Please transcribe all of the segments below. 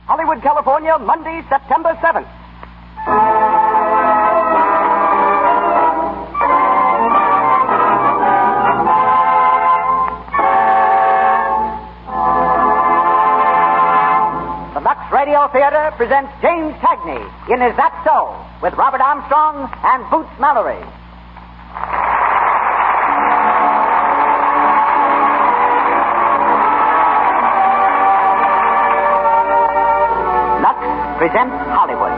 Hollywood, California, Monday, September 7th. The Lux Radio Theater presents James Cagney in Is That So? With Robert Armstrong and Boots Mallory. Presents Hollywood.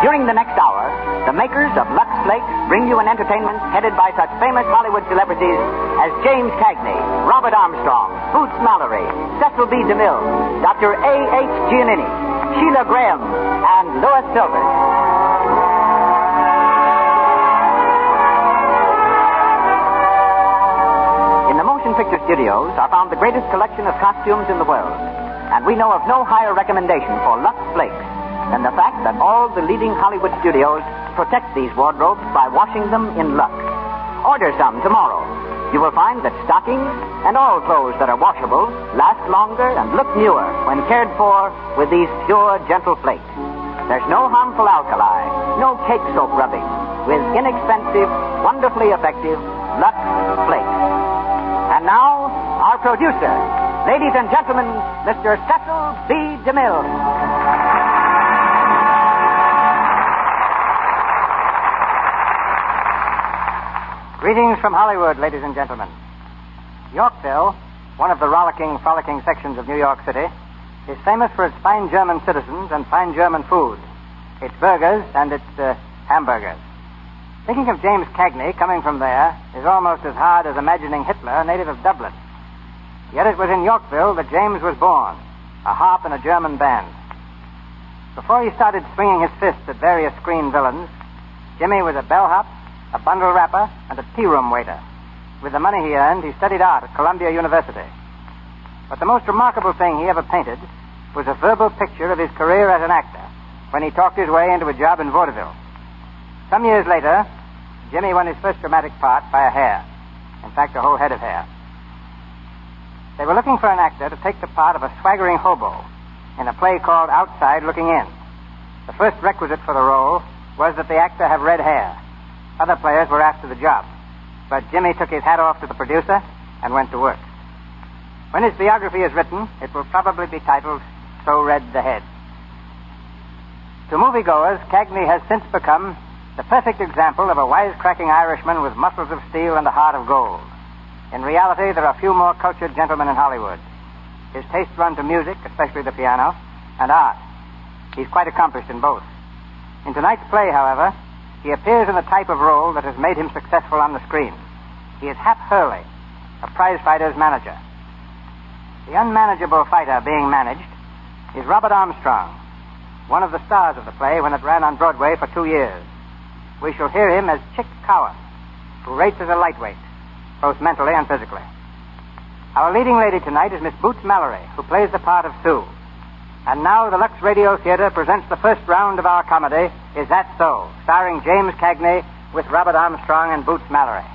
During the next hour, the makers of Lux Flakes bring you an entertainment headed by such famous Hollywood celebrities as James Cagney, Robert Armstrong, Boots Mallory, Cecil B. DeMille, Dr. A.H. Giannini, Sheila Graham, and Louis Silvers. In the motion picture studios are found the greatest collection of costumes in the world, and we know of no higher recommendation for Lux Flakes than the fact that all the leading Hollywood studios protect these wardrobes by washing them in Lux. Order some tomorrow. You will find that stockings and all clothes that are washable last longer and look newer when cared for with these pure, gentle flakes. There's no harmful alkali, no cake soap rubbing, with inexpensive, wonderfully effective Lux Flakes. And now, our producer, ladies and gentlemen, Mr. Cecil B. DeMille. Greetings from Hollywood, ladies and gentlemen. Yorkville, one of the frolicking sections of New York City, is famous for its fine German citizens and fine German food, its burgers and its hamburgers. Thinking of James Cagney coming from there is almost as hard as imagining Hitler, a native of Dublin. Yet it was in Yorkville that James was born, a harp in a German band. Before he started swinging his fists at various screen villains, Jimmy was a bellhop, a bundle wrapper, and a tea-room waiter. With the money he earned, he studied art at Columbia University. But the most remarkable thing he ever painted was a verbal picture of his career as an actor when he talked his way into a job in vaudeville. Some years later, Jimmy won his first dramatic part by a hair. In fact, a whole head of hair. They were looking for an actor to take the part of a swaggering hobo in a play called Outside Looking In. The first requisite for the role was that the actor have red hair. Other players were after the job, but Jimmy took his hat off to the producer and went to work. When his biography is written, it will probably be titled, So Red the Head. To moviegoers, Cagney has since become the perfect example of a wisecracking Irishman with muscles of steel and a heart of gold. In reality, there are few more cultured gentlemen in Hollywood. His tastes run to music, especially the piano, and art. He's quite accomplished in both. In tonight's play, however, he appears in the type of role that has made him successful on the screen. He is Hap Hurley, a prizefighter's manager. The unmanageable fighter being managed is Robert Armstrong, one of the stars of the play when it ran on Broadway for 2 years. We shall hear him as Chick Cowan, who rates as a lightweight, both mentally and physically. Our leading lady tonight is Miss Boots Mallory, who plays the part of Sue. And now the Lux Radio Theater presents the first round of our comedy, Is That So? Starring James Cagney with Robert Armstrong and Boots Mallory.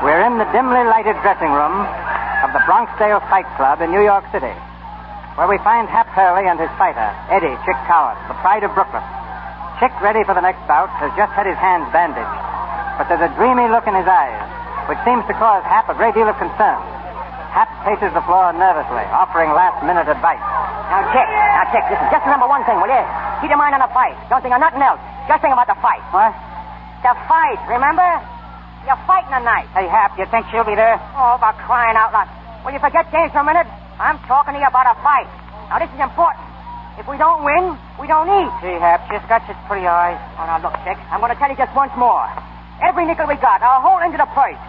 We're in the dimly lighted dressing room of the Bronxdale Fight Club in New York City, where we find Hap Hurley and his fighter, Eddie Chick Cowan, the pride of Brooklyn. Chick, ready for the next bout, has just had his hands bandaged, but there's a dreamy look in his eyes, which seems to cause Hap a great deal of concern. Hap paces the floor nervously, offering last-minute advice. Now, Chick, listen, just remember one thing, will you? Keep your mind on the fight. Don't think of nothing else. Just think about the fight. What? The fight, remember? You're fighting tonight. Hey, Hap, you think she'll be there? Oh, about crying out loud. Will you forget James for a minute? I'm talking to you about a fight. Now, this is important. If we don't win, we don't eat. Gee, Hap, she's got such pretty eyes. Oh, now, look, Chick, I'm going to tell you just once more. Every nickel we got, our whole into the purse.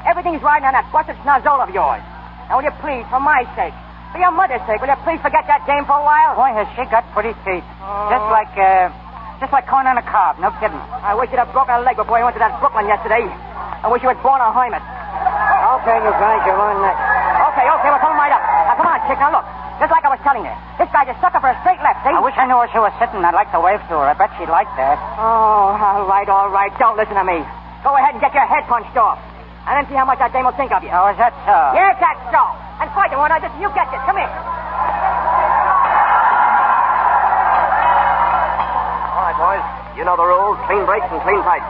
Everything's riding on that busted snozzle of yours. Now, will you please, for my sake, for your mother's sake, will you please forget that dame for a while? Boy, has she got pretty teeth. Oh. Just like corn on a cob. No kidding. I wish you'd have broken a leg before you went to that Brooklyn yesterday. I wish you had born a hermit. Okay, you guys, you're on that. Okay, well, come right up. Now, come on, Chick. Now, look. Just like I was telling you, this guy's a sucker for a straight left. see? I wish I knew where she was sitting. I'd like to wave to her. I bet she'd like that. Oh, all right. Don't listen to me. Go ahead and get your head punched off. And then see how much that dame will think of you. Oh, is that so? Yes, that's so. And fight you, won't I? Listen, you get this. Come here. All right, boys. You know the rules. Clean breaks and clean fights.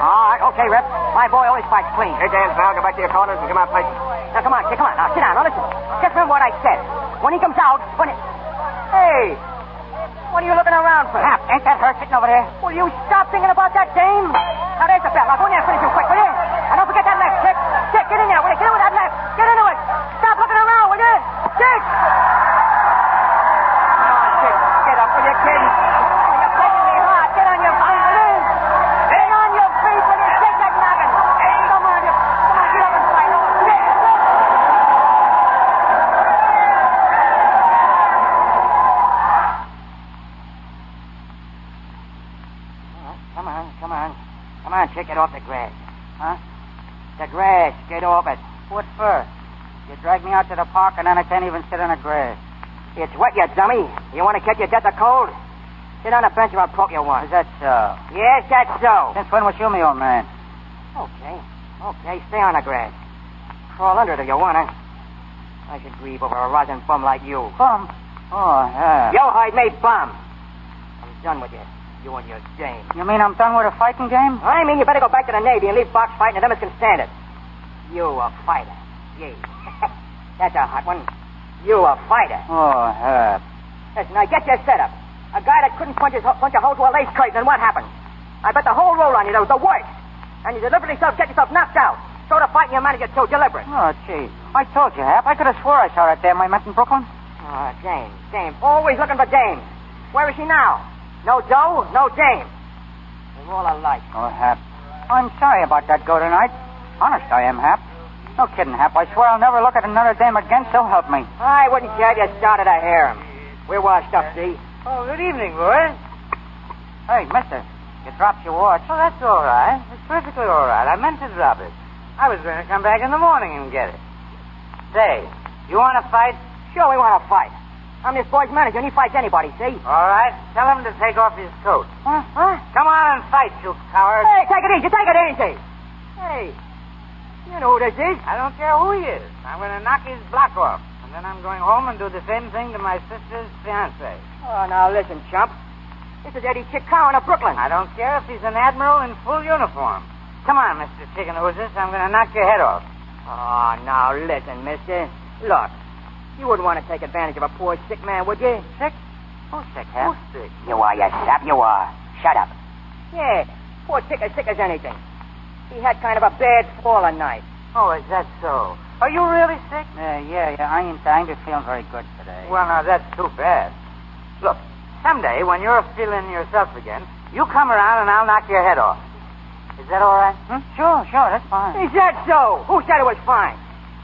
All right, okay, Rip. My boy always fights clean. Hey, James, now go back to your corners and come out fighting. Now, come on. Now, sit down. Now, listen. Just remember what I said. When he comes out, Hey! What are you looking around for? Hap, ain't that her sitting over there? Will you stop thinking about that dame? Now, there's the bell. Now, go in there and finish him quick, will you? And don't forget that left, Chick. Chick, get in there, will you? Get in with that left. Get into it. Stop looking around, will you? Chick! Come on, Chick. Get up, will you, kid? You're breaking me heart. Get on your feet, will you? Get on your feet, will you? Take that noggin. Come on, get up and fight. Chick! Come on, Chick, get off the grass. Huh? The grass, get off it. What for? You drag me out to the park and then I can't even sit on the grass. It's wet, you dummy. You want to catch your death of cold? Sit on the bench or I'll poke you one. Is that so? Yes, that's so. Since when was you me, old man? Okay, stay on the grass. Crawl under it if you want to. I should grieve over a rotten bum like you. Bum? Oh, yeah. Your hide made bum. I'm done with you. You and your game. You mean I'm done with a fighting game? I mean you better go back to the Navy and leave box fighting and them as can stand it. You a fighter. Yeah. That's a hot one. You a fighter. Oh, Herb. Listen, now get your setup. A guy that couldn't punch a hole to a lace curtain, and what happened? I bet the whole roll on you, that was the worst. And you deliberately get yourself knocked out. Throw the fight in your manager, too, deliberate. Oh, gee. I told you, Hap. I could have swore I saw that dame I met in Brooklyn. Oh, Dame. Always looking for Dame. Where is she now? No dough, no Dame. We're all alike. Oh, Hap. I'm sorry about that go tonight. Honest, I am, Hap. No kidding, Hap. I swear I'll never look at another dame again, so help me. I wouldn't care if you started to hear him. We're washed up, see? Oh, good evening, boys. Hey, mister, you dropped your watch. Oh, that's all right. It's perfectly all right. I meant to drop it. I was going to come back in the morning and get it. Say, you want to fight? Sure, we want to fight. I'm this boy's manager, and he fights anybody, see? All right. Tell him to take off his coat. Huh? Come on and fight, you coward. Hey, take it easy. Hey, you know who this is. I don't care who he is. I'm going to knock his block off. And then I'm going home and do the same thing to my sister's fiancé. Oh, now listen, chump. This is Eddie Chicowan of Brooklyn. I don't care if he's an admiral in full uniform. Come on, Mr. Chicken Oozes. I'm going to knock your head off. Oh, now listen, mister. Look, you wouldn't want to take advantage of a poor sick man, would you? Sick? Who's sick, Hap? Who's sick? You are, you sap, you are. Shut up. Yeah, poor sick as anything. He had kind of a bad fall a night. Oh, is that so? Are you really sick? Yeah. I ain't feeling very good today. Well, now, that's too bad. Look, someday when you're feeling yourself again, you come around and I'll knock your head off. Is that all right? Sure, that's fine. Is that so? Who said it was fine?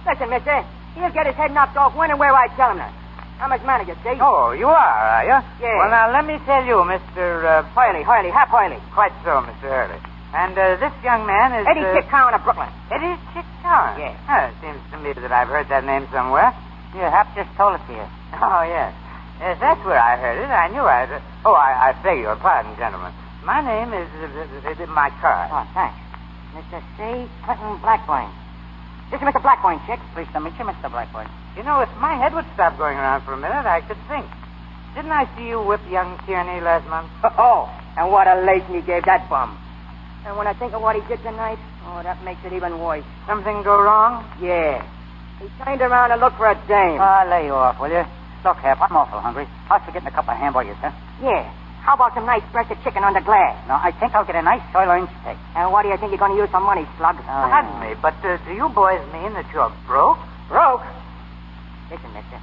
Listen, mister, he'll get his head knocked off when and where I tell him that. I'm his manager, see? Oh, you are you? Yeah. Well, now, let me tell you, Mr. Hurley, Hap Hurley. Quite so, Mr. Hurley. And this young man is... Eddie Chicowan of Brooklyn. Eddie Chicowan? Yeah. Oh, it seems to me that I've heard that name somewhere. Yeah, Hap just told it to you. Oh, yes. Yes, that's where I heard it. I knew I'd... Oh, I beg your pardon, gentlemen. My name is my card. Oh, thanks. Mr. C. Clinton Blackburn. This is Mr. Blackburn, Chick. Pleased to meet you, Mr. Blackburn. You know, if my head would stop going around for a minute, I could think. Didn't I see you whip young Tierney last month? Oh, and what a lacing he gave that bum. And when I think of what he did tonight, that makes it even worse. Something go wrong? Yeah. He turned around and looked for a dame. Lay you off, will you? Look, Hap, I'm awful hungry. How's for getting a couple of hamburgers, huh? Yeah. How about some nice breasted chicken on the glass? No, I think I'll get a nice sirloin steak. And what do you think you're going to use for money, slug? Pardon me, but do you boys mean that you're broke? Broke? Listen, mister.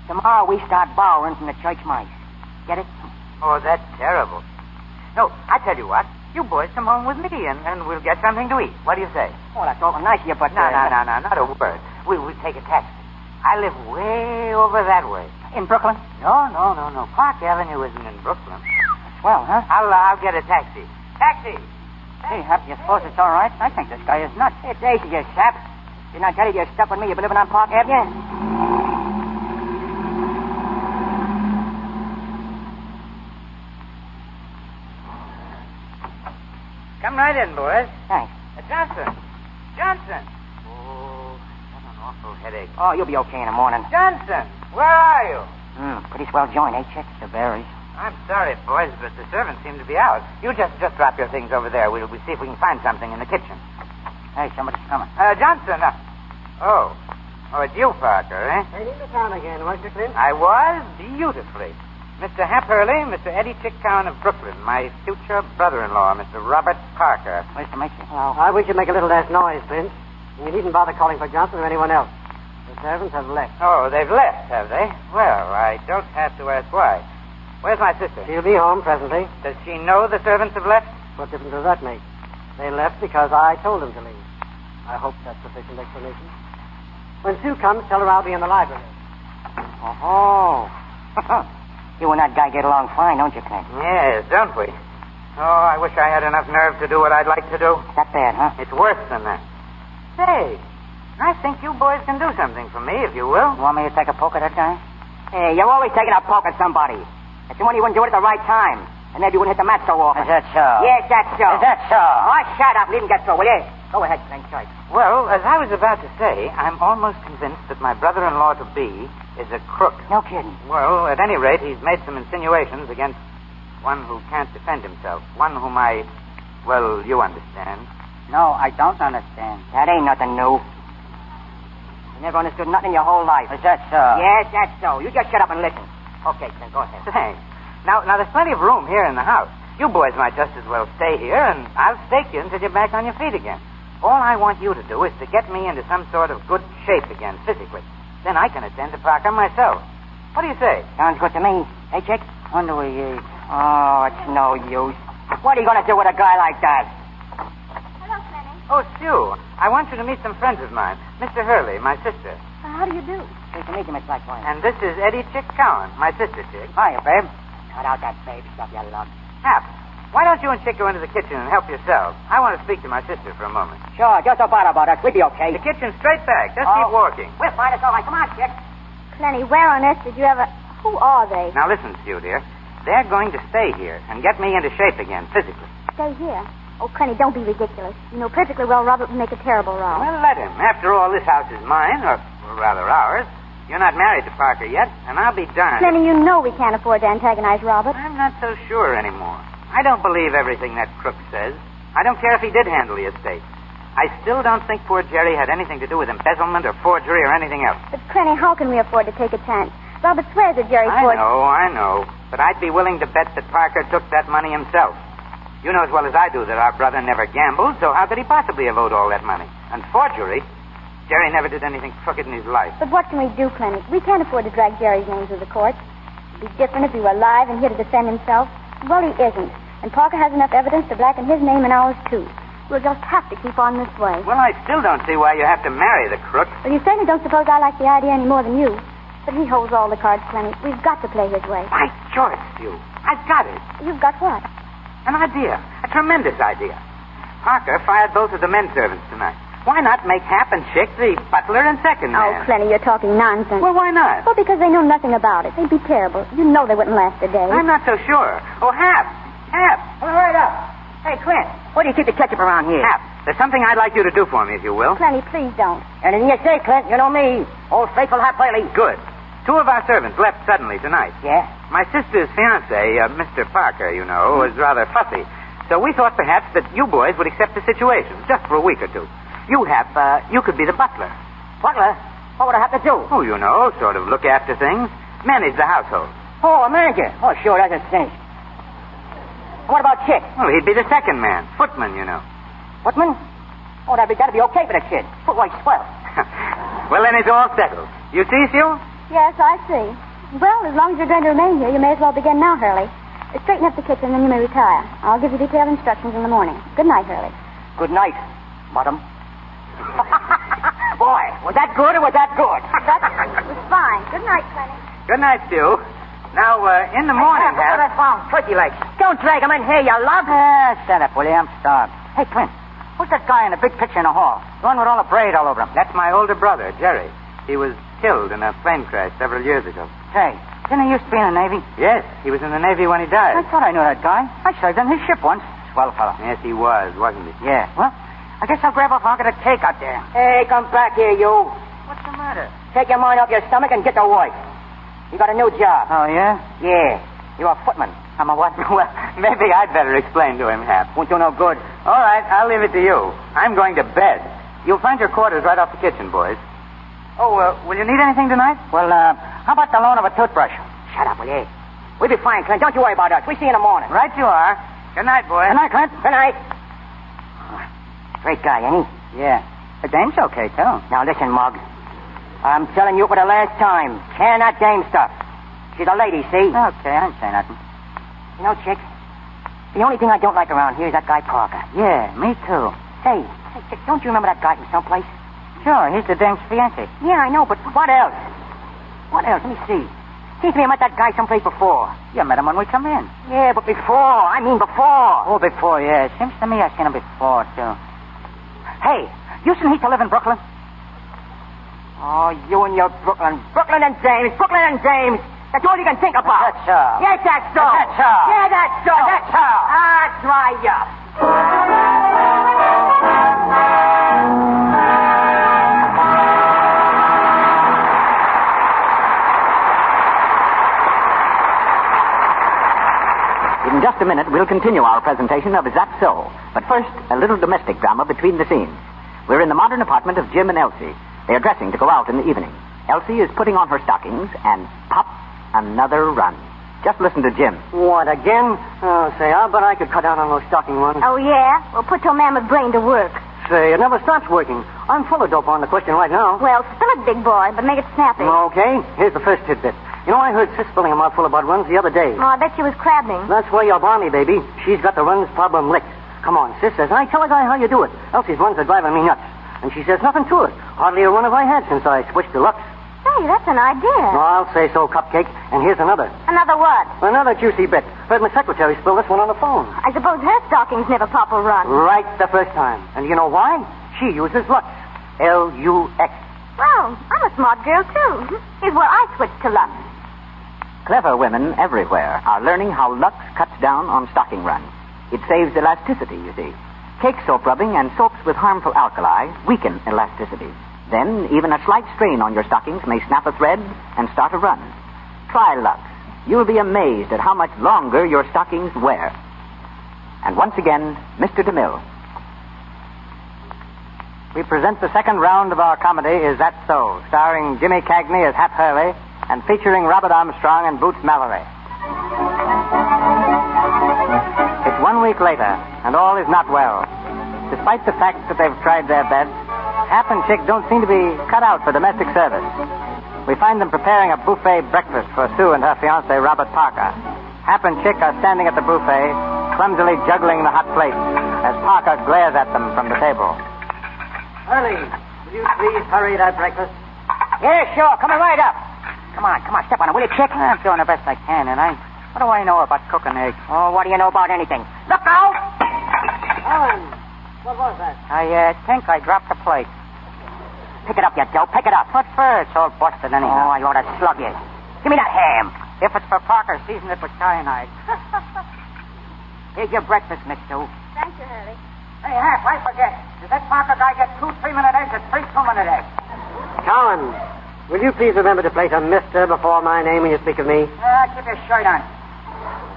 Tomorrow we start borrowing from the church mice. Get it? Oh, that's terrible. No, I tell you what. You boys come home with me, and we'll get something to eat. What do you say? Oh, that's awful nice of you, but... No, not a word. We'll take a taxi. I live way over that way. In Brooklyn? No. Park Avenue isn't in Brooklyn. Swell, huh? I'll get a taxi. Taxi! Hey, Hap, you suppose it's all right? I think this guy is nuts. It's easy, you sap. Didn't I tell you you're stuck with me? You've been living on Park Avenue? Come right in, boys. Thanks. Johnson. Johnson. Oh, I've got an awful headache. Oh, you'll be okay in the morning. Johnson, where are you? Pretty swell joint, eh, Chick? The berries. I'm sorry, boys, but the servants seem to be out. You just drop your things over there. We'll see if we can find something in the kitchen. Hey, somebody's coming. Johnson. Oh, it's you, Parker, eh? Hey, in the town again, weren't you, Clint? I was beautifully. Mr. Hap Hurley, Mr. Eddie Chicktown of Brooklyn, my future brother-in-law, Mr. Robert Parker. Nice to meet you. Well, I wish you'd make a little less noise, Clint. And you needn't bother calling for Johnson or anyone else. The servants have left. Oh, they've left, have they? Well, I don't have to ask why. Where's my sister? She'll be home presently. Does she know the servants have left? What difference does that make? They left because I told them to leave. I hope that's sufficient explanation. When Sue comes, tell her I'll be in the library. Oh. You and that guy get along fine, don't you, Clint? Yes, don't we? Oh, I wish I had enough nerve to do what I'd like to do. That bad, huh? It's worse than that. Say, I think you boys can do something for me, if you will. You want me to take a poke at that guy? Hey, you're always taking a poke at somebody. It's the one you wouldn't do it at the right time. And maybe you wouldn't hit the mat so often. Is that so? Yes, that's so. Is that so? Oh, shut up. Leave him get through, will you? Go ahead, Clint. Choice. Well, as I was about to say, I'm almost convinced that my brother-in-law-to-be is a crook. No kidding. Well, at any rate, he's made some insinuations against one who can't defend himself. One whom well, you understand. No, I don't understand. That ain't nothing new. You never understood nothing in your whole life. Is that so? Yes, that's so. You just shut up and listen. Okay, Clint, go ahead. Thanks. Now, there's plenty of room here in the house. You boys might just as well stay here, and I'll stake you until you're back on your feet again. All I want you to do is to get me into some sort of good shape again, physically. Then I can attend to Parker myself. What do you say? Sounds good to me. Hey, Chick, when do we eat? Oh, it's no use. What are you going to do with a guy like that? Hello, Clenny. Oh, Sue, I want you to meet some friends of mine. Mr. Hurley, my sister. How do you do? Pleased to meet you, Miss Blackboy. And this is Eddie Chicktown, my sister, Chick. Hiya, babe. Cut out that babe stuff, you love. Hap, why don't you and Chick go into the kitchen and help yourselves? I want to speak to my sister for a moment. Sure, just about us. We'll be okay. The kitchen's straight back. Just keep walking. We'll find us all right. Come on, Chick. Clenny, where on earth did you ever... Who are they? Now listen, Sue, dear. They're going to stay here and get me into shape again, physically. Stay here. Oh, Clenny, don't be ridiculous. You know perfectly well Robert would make a terrible row. Well, let him. After all, this house is mine, or rather ours. You're not married to Parker yet, and I'll be darned. Clenny, you know we can't afford to antagonize Robert. I'm not so sure anymore. I don't believe everything that crook says. I don't care if he did handle the estate. I still don't think poor Jerry had anything to do with embezzlement or forgery or anything else. But, Clenny, how can we afford to take a chance? Robert swears that Jerry forged... I know. But I'd be willing to bet that Parker took that money himself. You know as well as I do that our brother never gambled, so how could he possibly have owed all that money? And forgery? Jerry never did anything crooked in his life. But what can we do, Clenny? We can't afford to drag Jerry's name through the courts. It'd be different if he were alive and here to defend himself. Well, he isn't. And Parker has enough evidence to blacken his name and ours, too. We'll just have to keep on this way. Well, I still don't see why you have to marry the crook. Well, you certainly don't suppose I like the idea any more than you. But he holds all the cards, Clenny. We've got to play his way. By George, Sue. I've got it. You've got what? An idea. A tremendous idea. Parker fired both of the men servants tonight. Why not make Hap and Chick the butler and second man? Oh, Clenny, you're talking nonsense. Well, why not? Well, because they know nothing about it. They'd be terrible. You know they wouldn't last a day. I'm not so sure. Oh, Hap. Well, right up. Hey, Clint, where do you keep the ketchup around here? Hap, there's something I'd like you to do for me, if you will. Clenny, please don't. Anything you say, Clint. You know me. Old faithful Hap Hurley. Good. 2 of our servants left suddenly tonight. Yeah? My sister's fiancé, Mr. Parker, you know, was rather fussy. So we thought perhaps that you boys would accept the situation, just for a week or 2. You, Hap, you could be the butler. Butler? What would I have to do? Oh, you know, sort of look after things. Manage the household. Oh, a manager. Oh, sure, that's a cinch. What about Chick? Well, he'd be the second man. Footman, you know. Footman? Oh, that'd be okay for the kid. Footway swell. Well, then it's all settled. You see, Sue? Yes, I see. Well, as long as you're going to remain here, you may as well begin now, Hurley. Straighten up the kitchen, then you may retire. I'll give you detailed instructions in the morning. Good night, Hurley. Good night, madam. Boy, was that good or was that good? That was fine. Good night, Clenny. Good night, Sue. Now, in the morning, Hap, Hap... I found turkey legs. Don't drag them in here, you love. Shut up, will you? I'm starved. Hey, Clint, who's that guy in the big picture in the hall? The one with all the braid all over him. That's my older brother, Jerry. He was killed in a plane crash several years ago. Hey, didn't he used to be in the Navy? Yes, he was in the Navy when he died. I thought I knew that guy. I served on his ship once. swell fellow. Yes, he was, wasn't he? Yeah. Well, I guess I'll grab a pocket of cake out there. Hey, come back here, you. What's the matter? Take your mind off your stomach and get to work. You got a new job. Oh, yeah? Yeah. You're a footman. I'm a what? Well, maybe I'd better explain to him, Hap. Won't do no good. All right, I'll leave it to you. I'm going to bed. You'll find your quarters right off the kitchen, boys. Oh, will you need anything tonight? Well, how about the loan of a toothbrush? Shut up, will you? We'll be fine, Clint. Don't you worry about us. We see you in the morning. Right you are. Good night, boys. Good night, Clint. Good night. Great guy, ain't he? Yeah. The dame's okay, too. Now, listen, Mug. I'm telling you for the last time. Can that dame stuff. She's a lady, see? Okay, I ain't saying nothing. You know, Chick, the only thing I don't like around here is that guy Parker. Yeah, me too. Hey, Chick, don't you remember that guy from someplace? Sure, he's the dame's fiancé. Yeah, I know, but what else? What else? Let me see. Seems to me I met that guy someplace before. You met him when we come in. Yeah, but before. I mean before. Oh, before, yeah. Seems to me I've seen him before, too. Hey, Houston, he used to live in Brooklyn. Oh, you and your Brooklyn. Brooklyn and James. Brooklyn and James. That's all you can think about. That's so. Yes, that's so. That's so. Yeah, that's so. That's so. Ah, dry up. In just a minute, we'll continue our presentation of Is That So? But first, a little domestic drama between the scenes. We're in the modern apartment of Jim and Elsie. They are dressing to go out in the evening. Elsie is putting on her stockings and pop, another run. Just listen to Jim. What, again? Oh, say, I bet I could cut out on those stocking runs. Oh, yeah? Well, put your man with brain to work. Say, it never stops working. I'm full of dope on the question right now. Well, spill it, big boy, but make it snappy. Okay, here's the first tidbit. You know, I heard Sis spilling a mouthful about runs the other day. Oh, I bet she was crabbing. That's where you're balmy, baby. She's got the runs problem licked. Come on, Sis says, I tell a guy how you do it. Elsie's runs are driving me nuts. And she says nothing to it. Hardly a run have I had since I switched to Lux. Hey, that's an idea. No, I'll say so, Cupcake. And here's another. Another what? Another juicy bit. Heard my secretary spill this one on the phone. I suppose her stockings never pop a run. Right the first time. And you know why? She uses Lux. Lux. Well, I'm a smart girl, too. Here's where I switched to Lux. Clever women everywhere are learning how Lux cuts down on stocking runs. It saves elasticity, you see. Cake soap rubbing and soaps with harmful alkali weaken elasticity. Then, even a slight strain on your stockings may snap a thread and start a run. Try Lux. You'll be amazed at how much longer your stockings wear. And once again, Mr. DeMille. We present the second round of our comedy, Is That So? Starring Jimmy Cagney as Hap Hurley and featuring Robert Armstrong and Boots Mallory. It's 1 week later, and all is not well. Despite the fact that they've tried their best, Hap and Chick don't seem to be cut out for domestic service. We find them preparing a buffet breakfast for Sue and her fiancé, Robert Parker. Hap and Chick are standing at the buffet, clumsily juggling the hot plates, as Parker glares at them from the table. Hurley, will you please hurry that breakfast? Yeah, sure. Coming right up. Come on, step on it, will you, Chick? I'm doing the best I can, and what do I know about cooking eggs? Oh, what do you know about anything? Look out! Ellen, what was that? I think I dropped the plate. Pick it up, you dope. Pick it up. What for? It's all busted Oh, anyhow. I ought to slug you. Give me that ham. If it's for Parker, season it with cyanide. Here's your breakfast, Miss Sue. Thank you, Hurley. Hey, Hap, I forget. Does that Parker guy get 2 3-minute eggs or 3 2-minute eggs? Cowan, will you please remember to place a mister before my name when you speak of me? Keep your shirt on.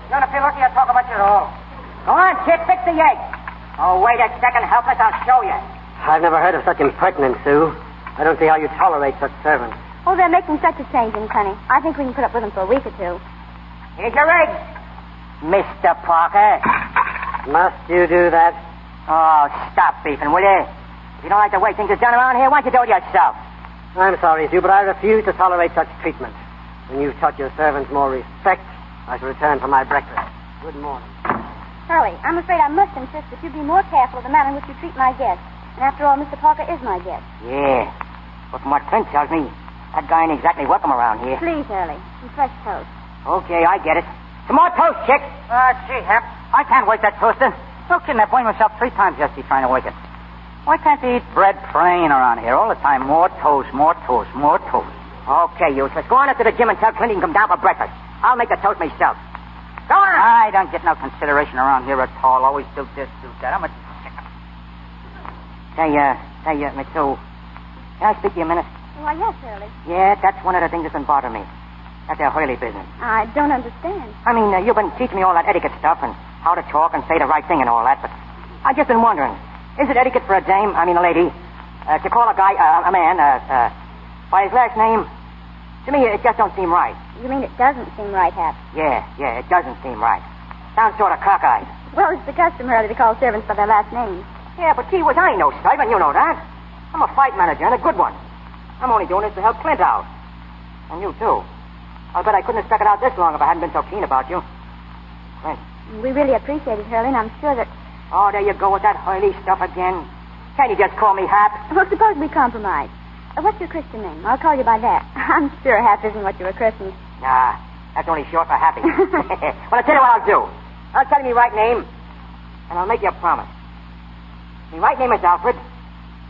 You're going to feel lucky I talk about you at all. Go on, Chick. Fix the egg. Oh, wait a second, helpless. I'll show you. I've never heard of such impertinence, Sue. I don't see how you tolerate such servants. Oh, they're making such a change in Connie. I think we can put up with them for a week or two. Here's your egg. Mr. Parker. Must you do that? Oh, stop beefing, will you? If you don't like the way things are done around here, why don't you do it yourself? I'm sorry, Sue, but I refuse to tolerate such treatment. When you've taught your servants more respect, I shall return for my breakfast. Good morning. Hurley, I'm afraid I must insist that you be more careful of the manner in which you treat my guests. And after all, Mr. Parker is my guest. Yeah, but from what Clint tells me, that guy ain't exactly welcome around here. Please, Hurley, some fresh toast. Okay, I get it. Some more toast, Chick. Gee, Hap, I can't wake that toaster. No kidding, I blamed myself 3 times yesterday trying to wake it. Why can't they eat bread plain around here all the time? More toast, more toast, more toast. Okay, useless. Go on up to the gym and tell Clint he can come down for breakfast. I'll make the toast myself. Go on. I don't get no consideration around here at all. Always do this, do that. I'm a chicken. Say, Mitsu, can I speak to you a minute? Why, yes, Hurley. Yeah, that's one of the things that's been bothering me. That there Hurley business. I don't understand. I mean, you've been teaching me all that etiquette stuff and how to talk and say the right thing and all that, but I've just been wondering, is it etiquette for a dame, I mean a lady, to call a guy, a man, by his last name? To me, it just don't seem right. You mean it doesn't seem right, Hap? Yeah, it doesn't seem right. Sounds sort of cockeyed. Well, it's the custom, Hurley, to call servants by their last names. Yeah, but gee whiz, I ain't no servant, you know that. I'm a fight manager and a good one. I'm only doing this to help Clint out. And you, too. I'll bet I couldn't have stuck it out this long if I hadn't been so keen about you. Clint. We really appreciate it, Hurley, and I'm sure that... Oh, there you go with that Hurley stuff again. Can't you just call me Hap? Well, suppose we compromise. What's your Christian name? I'll call you by that. I'm sure Hap isn't what you were christened. Nah, that's only short for Happy. Well, I'll tell you what I'll do. I'll tell you my right name, and I'll make you a promise. My right name is Alfred,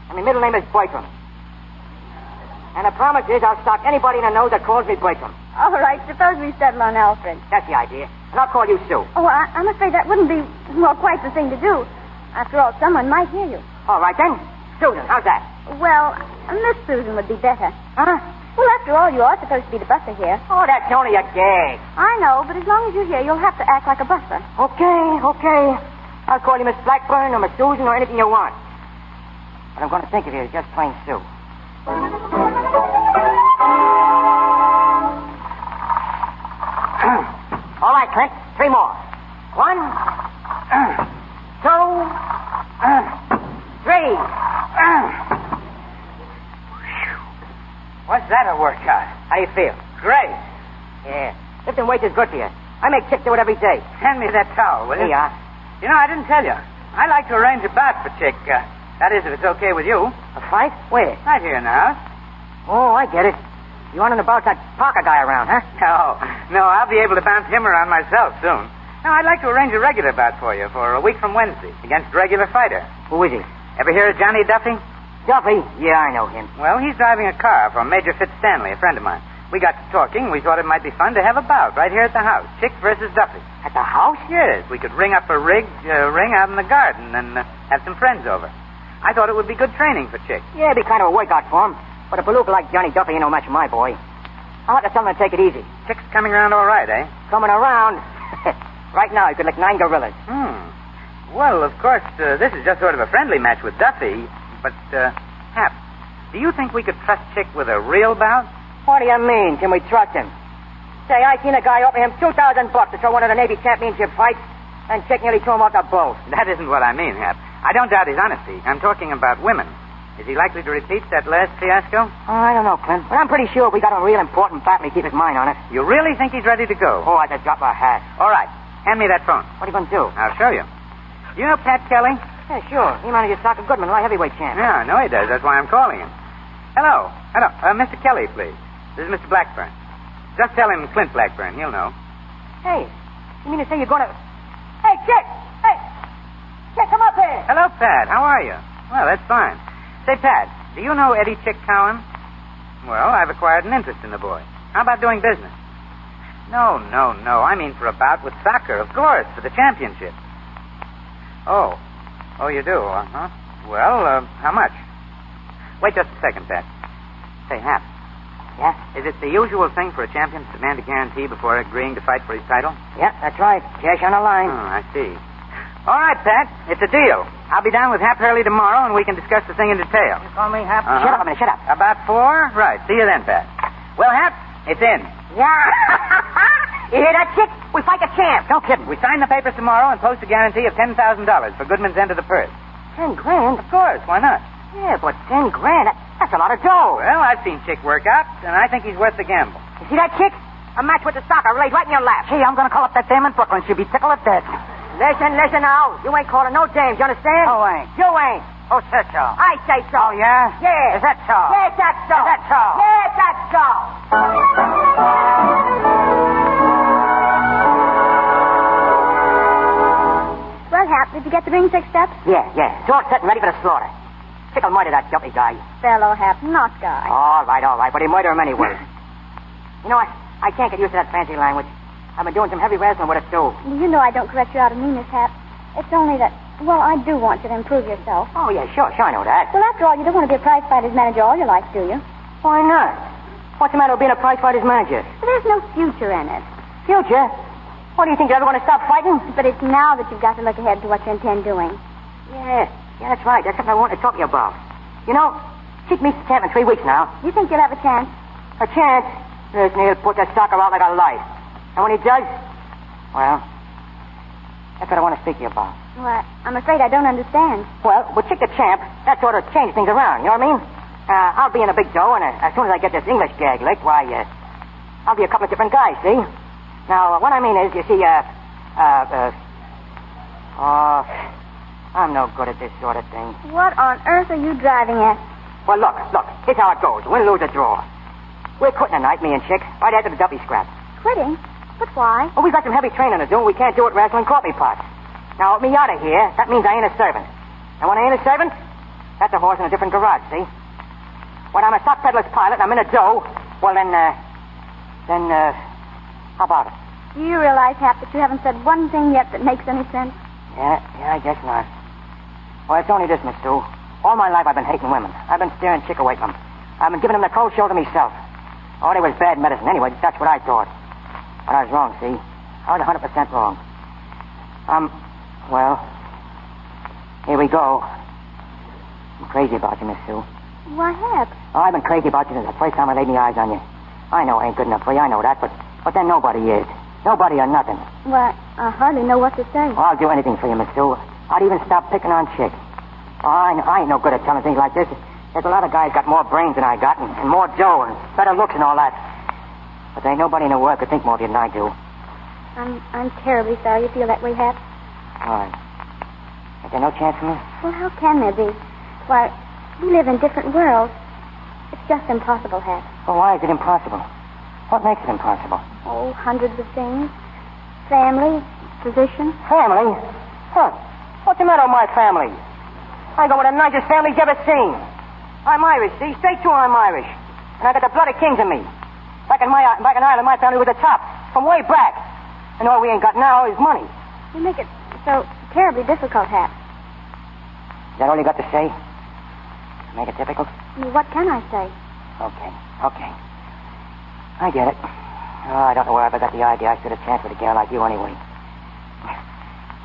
and my middle name is Bertram. And the promise is I'll stock anybody in the nose that calls me Bertram. All right, suppose we settle on Alfred. That's the idea. And I'll call you Sue. Oh, I'm afraid that wouldn't be, well, quite the thing to do. After all, someone might hear you. All right, then. Susan, how's that? Well, Miss Susan would be better. Huh? Well, after all, you are supposed to be the butler here. Oh, that's only a gag. I know, but as long as you're here, you'll have to act like a butler. Okay. I'll call you Miss Blackburn or Miss Susan or anything you want. But I'm going to think of you as just plain Sue. All right, Clint. 3 more. 1, 2, 3. What's that a workout? How you feel? Great. Yeah. Lifting weights is good for you. I make Chick do it every day. Hand me that towel, will you? Here you are. You know, I didn't tell you. I like to arrange a bout for Chick. That is, if it's okay with you. A fight? Where? Right here in the house. Oh, I get it. You want to bounce that Parker guy around, huh? No, I'll be able to bounce him around myself soon. No, I'd like to arrange a regular bout for you for a week from Wednesday against a regular fighter. Who is he? Ever hear of Johnny Duffy? Duffy? Yeah, I know him. Well, he's driving a car for Major Fitzstanley, a friend of mine. We got to talking. We thought it might be fun to have a bout right here at the house. Chick versus Duffy. At the house? Yes. We could ring up a ring out in the garden and have some friends over. I thought it would be good training for Chick. Yeah, it'd be kind of a workout for him. But a palooka like Johnny Duffy ain't no match for my boy. I'll have to tell him to take it easy. Chick's coming around all right, eh? Coming around? Right now, he could lick 9 gorillas. Well, of course, this is just sort of a friendly match with Duffy. But, Hap, do you think we could trust Chick with a real bout? What do you mean? Can we trust him? Say, I seen a guy offer him $2,000 to throw one of the Navy championship fights, and Chick nearly threw him off the boat. That isn't what I mean, Hap. I don't doubt his honesty. I'm talking about women. Is he likely to repeat that last fiasco? Oh, I don't know, Clint. But I'm pretty sure if we got a real important battle, he'd keep his mind on it. You really think he's ready to go? Oh, I just drop my hat. All right. Hand me that phone. What are you going to do? I'll show you. Do you know Pat Kelly? Yeah, sure. He manages Soccer Goodman, light heavyweight champ. Yeah, I know he does. That's why I'm calling him. Hello. Mr. Kelly, please. This is Mr. Blackburn. Just tell him Clint Blackburn. He'll know. Hey, you mean to say you're going to... Hey, Chick! Hey! Chick, come up here! Hello, Pat. How are you? Well, that's fine. Say, Pat, do you know Eddie Chick Cowan? Well, I've acquired an interest in the boy. How about doing business? No. I mean for a bout with soccer, of course, for the championship. Oh, you do, huh? Well, how much? Wait just a second, Pat. Say, Hap. Yeah? Is it the usual thing for a champion to demand a guarantee before agreeing to fight for his title? Yeah, that's right. Cash on the line. Oh, I see. All right, Pat. It's a deal. I'll be down with Hap Hurley tomorrow, and we can discuss the thing in detail. You call me Hap? Uh-huh. Shut up a minute, shut up. About 4? Right. See you then, Pat. Well, Hap, it's in. Yeah. You hear that, Chick? We fight the champ. No kidding. We sign the papers tomorrow and post a guarantee of $10,000 for Goodman's end of the purse. 10 grand? Of course. Why not? Yeah, but 10 grand, that's a lot of dough. Well, I've seen Chick work out, and I think he's worth the gamble. You see that, Chick? A match with the soccer laid right in your lap. Gee, I'm going to call up that dame in Brooklyn. She'll be tickled to death. Listen now. You ain't calling no dames, you understand? Oh, ain't. You ain't. Oh, said so. I say so. Oh, yeah? Yeah. Is that so? Yes, that's so. Is that so? Yes, that's so. Well, Hap, did you get the ring fixed up? Yeah. It's all set and ready for the slaughter. Tickle murder that Duffy guy. Fellow, Hap, not guy. All right. But he murder him anyway. You know, I can't get used to that fancy language. I've been doing some heavy wrestling with it, too. You know I don't correct you out of meanness, Hap. It's only that, well, I do want you to improve yourself. Oh, yeah, sure, I know that. Well, after all, you don't want to be a prize fighter's manager all your life, do you? Why not? What's the matter with being a prize fighter's manager? Well, there's no future in it. Future? What, do you think you're ever going to stop fighting? But it's now that you've got to look ahead to what you intend doing. Yeah, that's right. That's something I want to talk to you about. You know, Chick meets the champ in 3 weeks now. You think you'll have a chance? A chance? Listen, he'll put that stalker out like a light. And when he does, well, that's what I want to speak to you about. Well, I'm afraid I don't understand. Well, with Chick the champ, that sort of changed things around, you know what I mean? I'll be in a big dough, and as soon as I get this English gag licked, why, I'll be a couple of different guys, see? Now, what I mean is, you see, I'm no good at this sort of thing. What on earth are you driving at? Well, look, here's how it goes. Win, lose, or draw. We're quitting tonight, me and Chick, right after the duffy scrap. Quitting? But why? Well, we've got some heavy training to do, and we can't do it wrestling coffee pots. Now, with me out of here, that means I ain't a servant. And when I ain't a servant, that's a horse in a different garage, see? When I'm a stock peddler's pilot and I'm in a dough, well, then, how about it? Do you realize, Hap, that you haven't said one thing yet that makes any sense? Yeah, I guess not. Well, it's only this, Miss Sue. All my life I've been hating women. I've been steering Chick away from them. I've been giving them the cold shoulder myself. Oh, they was bad medicine. Anyway, that's what I thought. But I was wrong, see? I was 100% wrong. Well, here we go. I'm crazy about you, Miss Sue. Why, Hap? Oh, I've been crazy about you since the first time I laid my eyes on you. I know I ain't good enough for you, I know that, but then nobody is. Nobody or nothing. Well, I hardly know what to say. Oh, I'll do anything for you, Miss Sue. I'd even stop picking on Chick. Oh, I ain't no good at telling things like this. There's a lot of guys got more brains than I got, and more dough, and better looks and all that. But there ain't nobody in the world could think more of you than I do. I'm terribly sorry you feel that way, Hap. Why? Is there no chance for me? Well, how can there be? Why, we live in different worlds. It's just impossible, Hap. Well, why is it impossible? What makes it impossible? Oh, hundreds of things. Family, position. Family? Huh. What's the matter with my family? I go with the nicest family you've ever seen. I'm Irish, see? Straight through I'm Irish. And I got the blood of kings in me. Back in Ireland, my family was the top. From way back. And all we ain't got now is money. You make it so terribly difficult, Hap. Is that all you got to say? Make it difficult? Well, what can I say? Okay. I get it. Oh, I don't know where I ever got the idea I stood a chance with a gal like you anyway.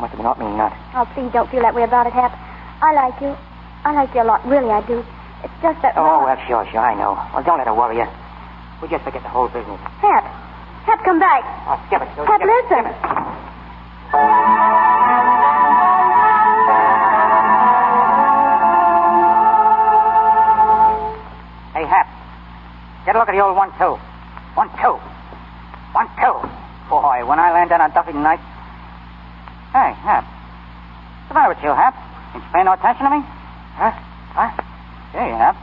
Must have been off me nut. Oh, please don't feel that way about it, Hap. I like you. I like you a lot. Really, I do. It's just that... Oh, well, sure, I know. Well, don't let her worry you. We just forget the whole business. Hap, come back. Oh, skip it, Sue. Hap, listen. Hey, Hap. Get a look at the old 1-2. 1-2. 1-2. Boy, when I land down on Duffy tonight... Hey, Hap. What's the matter with you, Hap? Ain't you paying no attention to me? Huh? Hey, Hap.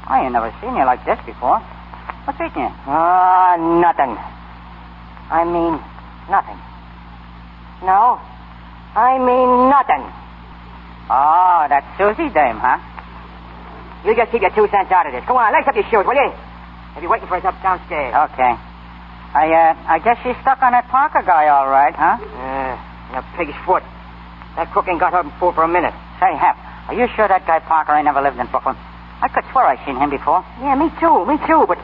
I ain't never seen you like this before. What's eating you? Nothing. I mean, nothing. No, I mean nothing. Oh, that Susie dame, huh? You just keep your 2 cents out of this. Come on, lace up your shoes, will you? I'll be waiting for us up downstairs. Okay. I guess she's stuck on that Parker guy all right, huh? A pig's foot. That crook ain't got her fool for a minute. Say, Hap, are you sure that guy Parker ain't never lived in Brooklyn? I could swear I seen him before. Yeah, me too. But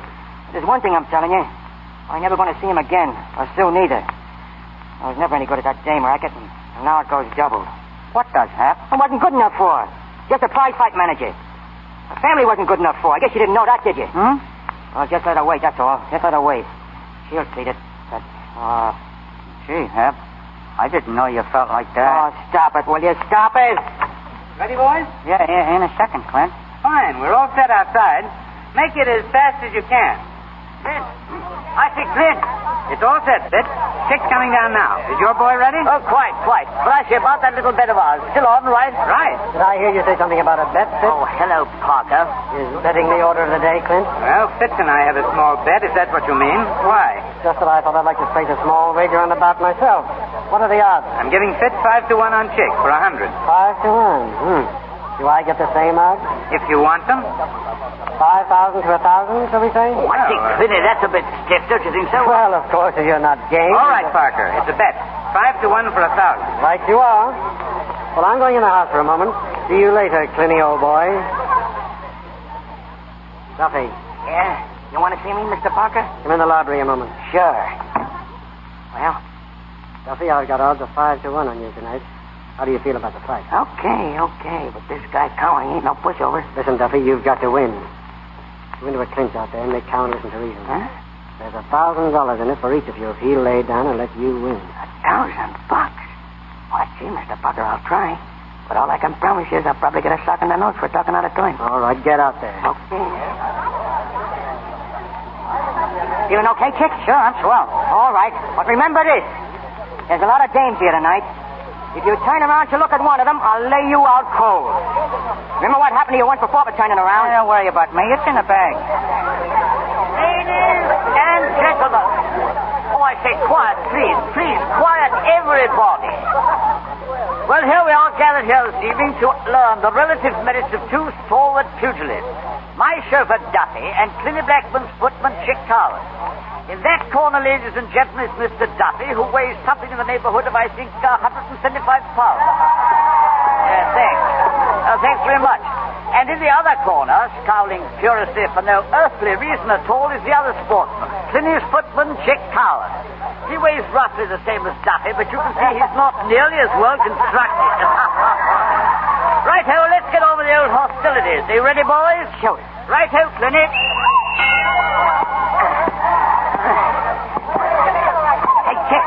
there's one thing I'm telling you. I ain't never going to see him again. Or Sue neither. I was never any good at that dame racket, and now it goes double. What does, Hap? I wasn't good enough for her. Just a prize fight manager. The family wasn't good enough for her. I guess you didn't know that, did you? Well, just let her wait, that's all. Just let her wait. She'll see it. But, Gee, Hap, I didn't know you felt like that. Oh, stop it, will you? Stop it! Ready, boys? Yeah, in a second, Clint. Fine. We're all set outside. Make it as fast as you can. Clint. I say, Clint. It's all set, Fit. Chick's coming down now. Is your boy ready? Oh, quite. Flashy about that little bet of ours. Still on, right? Right. Did I hear you say something about a bet, Fitz? Oh, hello, Parker. Is betting the order of the day, Clint? Well, Fitz and I have a small bet, if that's what you mean. Why? Just that I thought I'd like to place a small wager on the bout myself. What are the odds? I'm giving Fitz 5-1 on Chick for 100. 5-1. Do I get the same odds? If you want them. 5,000 to 1,000, shall we say? Oh, I think, Clinty, that's a bit stiff, don't you think so? Well, of course, if you're not game. All right, Parker. It's a bet. 5 to 1 for 1,000. Right you are. Well, I'm going in the house for a moment. See you later, Clinty, old boy. Duffy, Yeah? You want to see me, Mr. Parker? come in the library a moment. Sure. Well, Duffy, I've got odds of 5 to 1 on you tonight. How do you feel about the fight? okay. But this guy Cowan ain't no pushover. Listen, Duffy, you've got to win. Go into a clinch out there and make Cowan listen to reason. Huh? There's $1,000 in it for each of you if he'll lay down and let you win. $1,000? Well, gee, Mr. Parker, I'll try. But all I can promise you is I'll probably get a sock in the nose for talking out of turn. All right, get out there. Okay. Feeling okay, Chick? Sure, I'm swell. All right. But remember this. There's a lot of dames here tonight. If you turn around to look at one of them, I'll lay you out cold. Remember what happened to you once before for turning around? Don't worry about me. It's in the bag. Ladies and gentlemen. Oh, I say quiet, please. Please, quiet, everybody. Well, here we are gathered here this evening to learn the relative merits of two stalwart pugilists. My chauffeur, Duffy, and Clinty Blackman's footman, Chick Carlin. In that corner, ladies and gentlemen, is Mr. Duffy, who weighs something in the neighborhood of, I think, 175 pounds. Thanks. Thanks very much. And in the other corner, scowling furiously for no earthly reason at all, is the other sportsman, Clinty's footman, Chick Carlin. He weighs roughly the same as Duffy, but you can see he's not nearly as well constructed. Right-ho, let's get on with the old hostilities. Are you ready, boys? Sure. Right-ho, Clinty. Hey, Chick.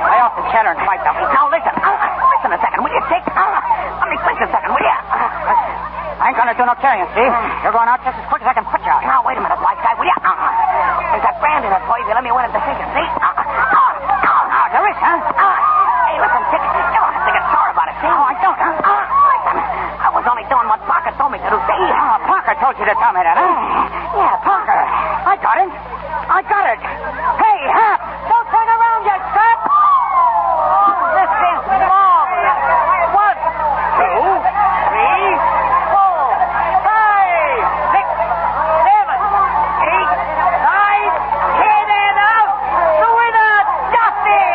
Lay off the chatter and fight, Duffy. Now, listen. Listen a second, will you, Chick? Let me think a second, will you? I ain't gonna do no carrying, see? You're going out just as quick as I can put you out. Now, wait a minute, wise guy, will you? There's that brand in it for you. Let me win a decision, see? Now, there is, huh? Hey, listen, Chick. You don't have to get sore about it, see? Oh, I don't, huh? Listen, I was only doing what Parker told me to do, see? Oh, Parker told you to tell me that, huh? Yeah, Parker. I got it. Hey, Hap! Don't turn around yet, Scott! This is marvelous. 1, 2, 3, 4, 5, 6, 7, 8, 9, 10, and out. The winner, Duffy.